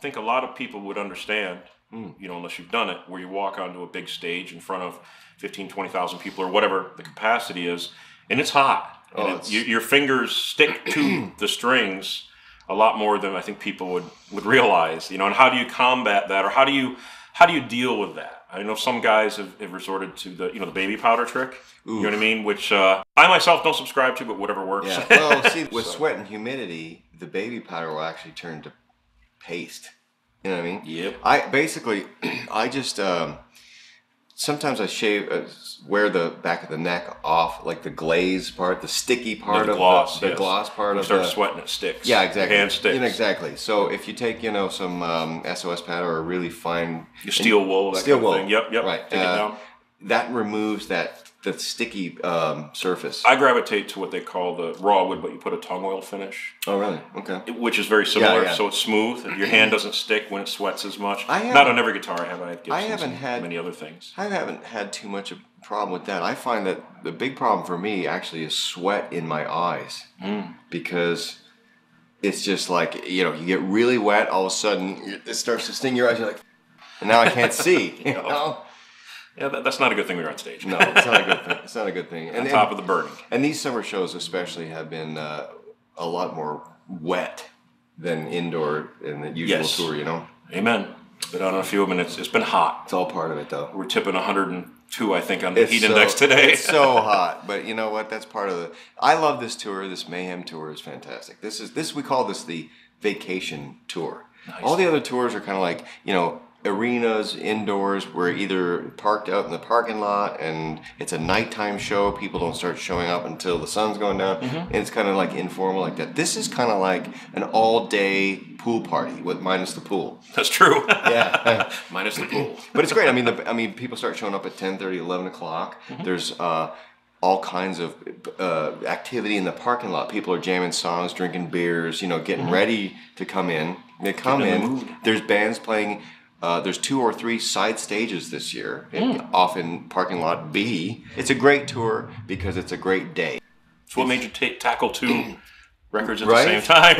think a lot of people would understand, unless you've done it, where you walk onto a big stage in front of 15, 20,000 people or whatever the capacity is, and it's hot. And your fingers stick to the strings a lot more than I think people would realize, and how do you combat that, or how do you deal with that? I know some guys have resorted to the baby powder trick. Ooh. You know what I mean? Which I myself don't subscribe to, but whatever works. Yeah. Well, see, with sweat and humidity, the baby powder will actually turn to paste. You know what I mean? Yep. I just sometimes I wear the back of the neck off, like the glaze part, the sticky part of gloss, the gloss part. You start sweating, it sticks. Yeah, exactly. Your hand sticks. Exactly. So if you take some SOS powder or really fine steel wool, that steel kind of wool, thing. Yep. Right. Take it down. That removes the sticky surface. I gravitate to what they call the raw wood, but you put a tongue oil finish. Oh, really? Okay. Which is very similar, Yeah. so it's smooth. Your hand doesn't stick when it sweats as much. Not Not on every guitar I have. I haven't had many other things. I haven't had too much of a problem with that. I find that the big problem for me actually is sweat in my eyes because it's just like you get really wet. All of a sudden, it starts to sting your eyes. You're like, and now I can't see. You know? Yeah, that's not a good thing when you're on stage. No, it's not a good thing. It's not a good thing. On top of the burning. And these summer shows especially have been a lot more wet than indoor in the usual tour, Amen. Been on a few of them, and it's been hot. It's all part of it, though. We're tipping 102, I think, on the heat index today. It's so hot, but you know what? That's part of I love this tour. This Mayhem tour is fantastic. We call this the vacation tour. Nice. All the other tours are kind of like, arenas, indoors. We're either parked out in the parking lot and it's a nighttime show. People don't start showing up until the sun's going down. And it's kind of like informal like that. This is kind of like an all-day pool party minus the pool. That's true. Yeah. Minus the pool. But it's great. I mean, people start showing up at 10:30, 11 o'clock. There's all kinds of activity in the parking lot. People are jamming songs, drinking beers, getting ready to come in. They come in. There's bands playing. There's 2 or 3 side stages this year, off in parking lot B. It's a great tour because it's a great day. So what made you tackle 2 records at the same time?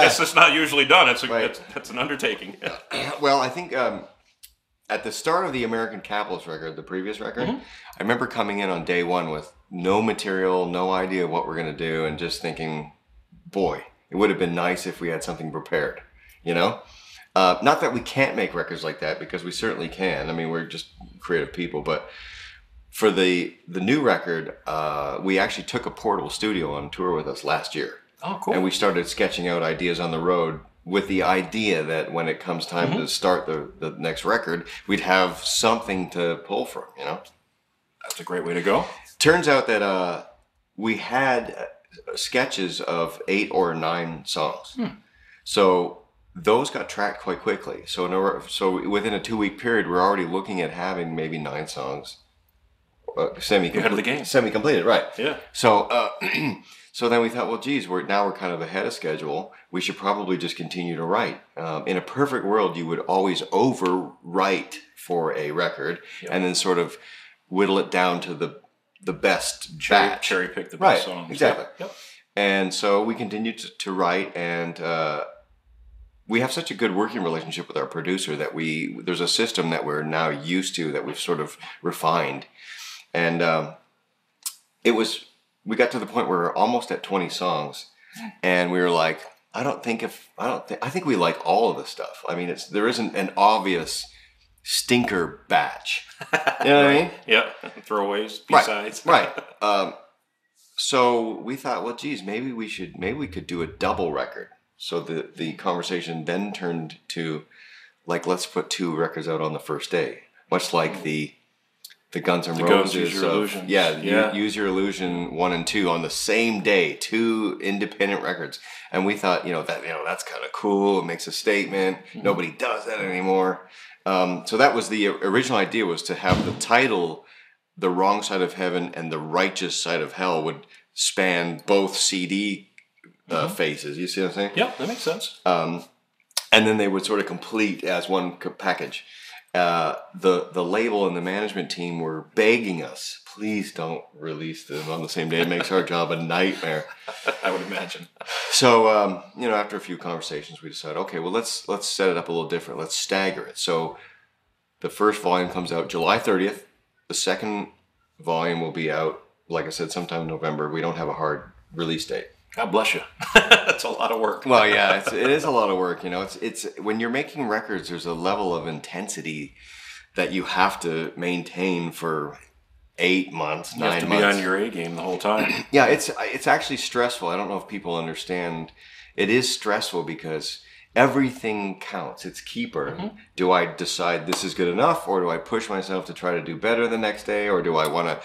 It's just not usually done. It's an undertaking. Yeah. Well, I think at the start of the American Capitalist record, the previous record, I remember coming in on day 1 with no material, no idea what we're going to do, and just thinking, boy, it would have been nice if we had something prepared, Not that we can't make records like that, because we certainly can. I mean, we're just creative people. But for the new record, we actually took a portable studio on tour with us last year. Oh, cool. And we started sketching out ideas on the road with the idea that when it comes time to start the next record, we'd have something to pull from, That's a great way to go. Turns out that we had sketches of 8 or 9 songs. So those got tracked quite quickly. So within a 2-week period, we're already looking at having maybe 9 songs ahead of the game. Semi-completed, right? Yeah. So so then we thought, well, geez, we're kind of ahead of schedule. We should probably just continue to write. In a perfect world, you would always overwrite for a record and then sort of whittle it down to the best batch. Cherry pick the best songs. Exactly. Yep. And so we continued to write, and we have such a good working relationship with our producer that there's a system that we're now used to that we've sort of refined. And we got to the point where we're almost at 20 songs, and we were like, I think we like all of the stuff. I mean, there isn't an obvious stinker batch. You know what I mean? Yeah. Throwaways, B-sides. Right. So we thought, well, geez, maybe we could do a double record. So the conversation then turned to, like, let's put 2 records out on the first day, much like the Guns N' Roses. Use Your Illusion. Use Your Illusion 1 and 2 on the same day, 2 independent records. And we thought, that's kind of cool. It makes a statement. Nobody does that anymore. So that was the original idea, was to have the title, The Wrong Side of Heaven and The Righteous Side of Hell, would span both CD phases. You see what I'm saying? Yeah, that makes sense. And then they would sort of complete as one package. the label and the management team were begging us, please don't release them on the same day. It makes our job a nightmare. I would imagine. So, after a few conversations, we decided, okay, well, let's set it up a little different. Let's stagger it. So the first volume comes out July 30th. The second volume will be out, like I said, sometime in November. We don't have a hard release date. God bless you. That's a lot of work. Well, yeah, it is a lot of work. It's when you're making records, there's a level of intensity that you have to maintain for 8 months, 9 months. You have to be on your A game the whole time. Yeah, it's actually stressful. I don't know if people understand. It is stressful because everything counts. It's keeper. Mm-hmm. Do I decide this is good enough, or do I push myself to try to do better the next day, or do I want to,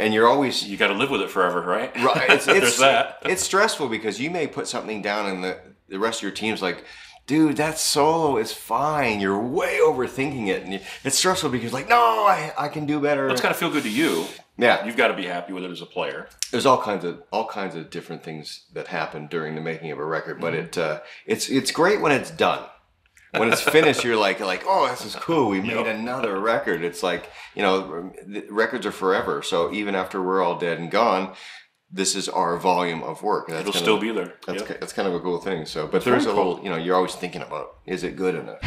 and you're always... You got to live with it forever, right? Right. There's that. It's stressful because you may put something down and the rest of your team's like, dude, that solo is fine. You're way overthinking it. And it's stressful because no, I can do better. It's got to feel good to you. Yeah. You've got to be happy with it as a player. There's all kinds of different things that happen during the making of a record, but it's great when it's done. When it's finished, you're like, oh, this is cool. We made another record. It's like, records are forever. So even after we're all dead and gone, this is our volume of work. It'll still be there. That's kind of a cool thing. So, but there's a little, you're always thinking about, is it good enough?